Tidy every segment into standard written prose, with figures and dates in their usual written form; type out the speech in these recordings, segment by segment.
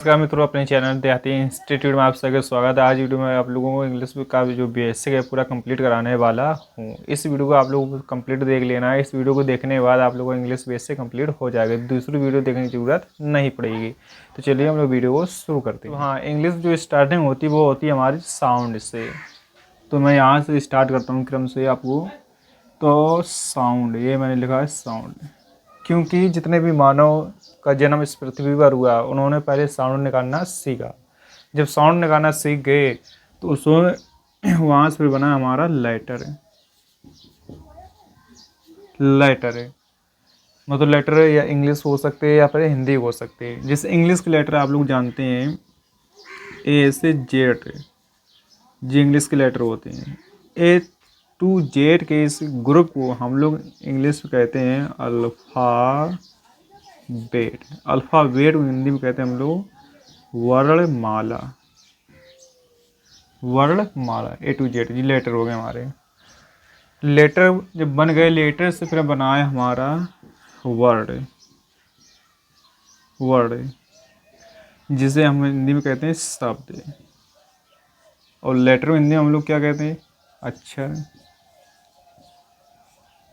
नमस्कार मित्रों, अपने चैनल देहाती इंस्टीट्यूट में आप सबका स्वागत है। आज वीडियो में आप लोगों को इंग्लिश का जो बेसिक है पूरा कंप्लीट कराने वाला हूँ। इस वीडियो को आप लोगों को कंप्लीट देख लेना है। इस वीडियो को देखने के बाद आप लोगों को इंग्लिश बेसिक कंप्लीट हो जाएगा, दूसरी वीडियो देखने की ज़रूरत नहीं पड़ेगी। तो चलिए हम लोग वीडियो को शुरू करते हैं। तो हाँ, इंग्लिश जो स्टार्टिंग होती है वो होती है हमारी साउंड से। तो मैं यहाँ से स्टार्ट करता हूँ क्रम से आपको। तो साउंड, ये मैंने लिखा है साउंड, क्योंकि जितने भी मानव का जन्म इस पृथ्वी पर हुआ उन्होंने पहले साउंड निकालना सीखा। जब साउंड निकालना सीख गए तो उसमें वहाँ से फिर बना हमारा लेटर। लेटर है मतलब लेटर या इंग्लिश हो सकते हैं या फिर हिंदी हो सकते हैं। जैसे इंग्लिश के लेटर आप लोग जानते हैं, ए से जेड, जी इंग्लिश के लेटर होते हैं। ए टू जेड के इस ग्रुप को हम लोग इंग्लिश में कहते हैं अल्फ़ाबेट। अल्फ़ाबेट हिंदी में कहते हैं हम लोग वर्णमाला। वर्णमाला ए टू जेड जी लेटर हो गए हमारे। लेटर जब बन गए, लेटर से फिर बनाया हमारा वर्ड। वर्ड जिसे हम हिंदी में कहते हैं शब्द, और लेटर हिंदी में हम लोग क्या कहते हैं, अक्षर।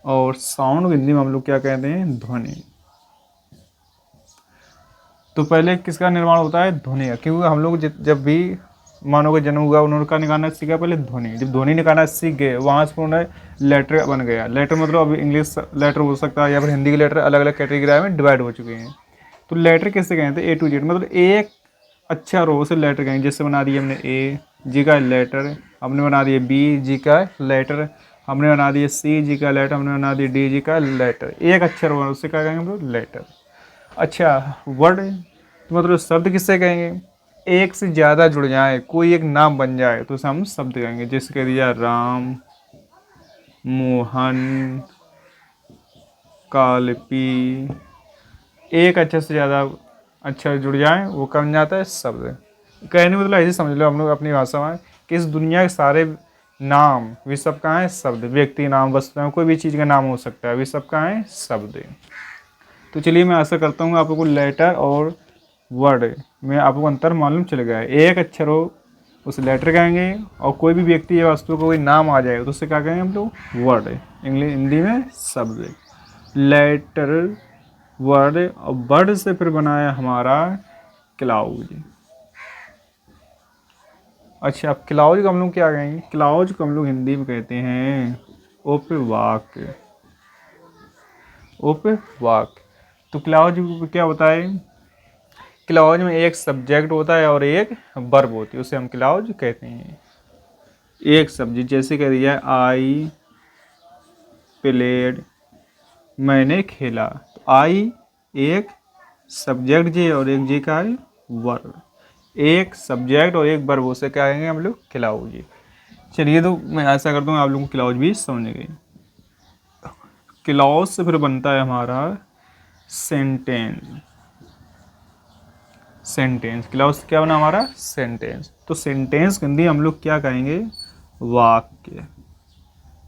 और साउंड हिंदी में हम लोग क्या कहते हैं, ध्वनि। तो पहले किसका निर्माण होता है, ध्वनि का, क्योंकि हम लोग जब भी मानव का जन्म हुआ उन्होंने का निकालना सीखा पहले ध्वनि। जब ध्वनि निकालना सीख गए वहाँ से उन्होंने लेटर बन गया। लेटर मतलब अब इंग्लिश लेटर हो सकता है या फिर हिंदी के लेटर अलग अलग कैटेगरी में डिवाइड हो चुके हैं। तो लेटर किससे कहते हैं, ए टू जेड, मतलब एक अक्षर हो उसे लेटर कहेंगे। जैसे बना दिया हमने ए, जी का लेटर, हमने बना दिया बी, जी का लेटर, हमने बना दिया सी, जी का लेटर, हमने बना दिया डी, जी का लेटर। एक अक्षर हो उससे क्या कहेंगे हम लोग, लेटर। अच्छा, वर्ड तो मतलब शब्द किससे कहेंगे, एक से ज़्यादा जुड़ जाए, कोई एक नाम बन जाए तो उसे हम शब्द कहेंगे। जैसे कह दिया राम, मोहन, कालपी। एक अक्षर से ज़्यादा अक्षर जुड़ जाए वो कब बन जाता है, शब्द। कहने मतलब ऐसे समझ लो हम लोग अपनी भाषा में कि इस दुनिया के सारे नाम वे सब कहाँ हैं, शब्द। व्यक्ति नाम, वस्तुएं, कोई भी चीज़ का नाम हो सकता है, वे सब कहाँ हैं, शब्द। तो चलिए मैं आशा करता हूँ आप लोगों को लेटर और वर्ड में आपको अंतर मालूम चल गया है। एक अक्षर हो उसे लेटर कहेंगे, और कोई भी व्यक्ति या वस्तु को कोई नाम आ जाए तो उससे क्या कहेंगे हम लोग, वर्ड। इंग्लिश हिंदी में शब्द। लेटर, वर्ड, और वर्ड से फिर बनाया हमारा क्लाउज। अच्छा, अब क्लाउज को हम लोग क्या कहेंगे, क्लाउज को हम लोग हिंदी में कहते हैं उपवाक्य। उपवाक्य। तो क्लाउज क्या होता है, क्लाउज में एक सब्जेक्ट होता है और एक वर्ब होती है, उसे हम क्लाउज कहते हैं। एक सब्जेक्ट जैसे कह दिया आई प्लेड, मैंने खेला। तो आई एक सब्जेक्ट जी और एक जी का है वर्ब। एक सब्जेक्ट और एक वर्ब, उसे क्या कहेंगे हम लोग, क्लाउज जी। चलिए, तो मैं ऐसा करता हूँ आप लोगों को क्लाउज भी समझ गए। क्लाउज से फिर बनता है हमारा सेंटेंस। सेंटेंस, क्लाउज क्या बना हमारा, सेंटेंस। तो सेंटेंस हिंदी हम लोग क्या कहेंगे, वाक्य।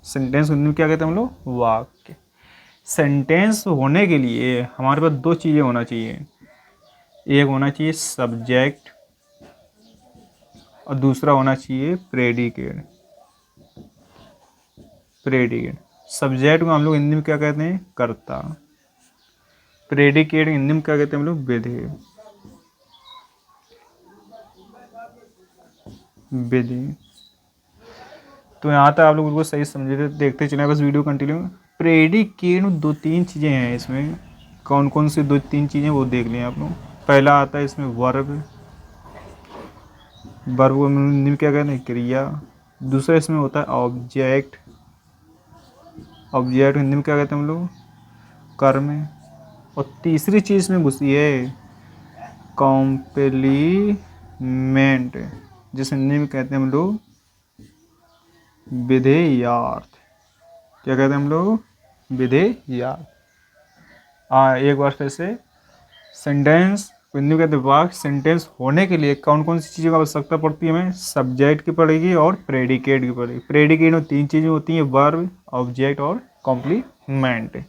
सेंटेंस हिंदी में क्या कहते हैं हम लोग, वाक्य। सेंटेंस होने के लिए हमारे पास दो चीज़ें होना चाहिए। एक होना चाहिए सब्जेक्ट और दूसरा होना चाहिए प्रेडिकेट। प्रेडिकेट, सब्जेक्ट को हम लोग हिंदी में क्या कहते हैं, कर्ता। प्रेडिकेट हिंदी में क्या कहते हैं हम लोग, विधेय। विधि। तो यहाँ तक आप लोग बिल्कुल सही समझे थे, देखते चले बस वीडियो कंटिन्यू। प्रेडिकेट में दो तीन चीज़ें हैं इसमें, कौन कौन सी दो तीन चीज़ें वो देख लें आप लोग। पहला आता है इसमें वर्ब। वर्ब को हिंदी में क्या कहते हैं, क्रिया। दूसरा इसमें होता है ऑब्जेक्ट। ऑब्जेक्ट हिंदी में क्या कहते हैं हम लोग, कर्म। और तीसरी चीज़ इसमें घुसी है कॉम्प्लीमेंट, जिसे हिंदी में कहते हैं हम लोग विधेयार्थ। क्या कहते हैं हम लोग, विधेयार्थ। एक बार फिर से, सेंटेंस हिंदी में कहते हैं वाक्य। सेंटेंस होने के लिए कौन कौन सी चीज़ों की आवश्यकता पड़ती है हमें, सब्जेक्ट की पड़ेगी और प्रेडिकेट की पड़ेगी। प्रेडिकेट में तीन चीज़ें होती हैं, वर्ब, ऑब्जेक्ट और कॉम्प्लीमेंट।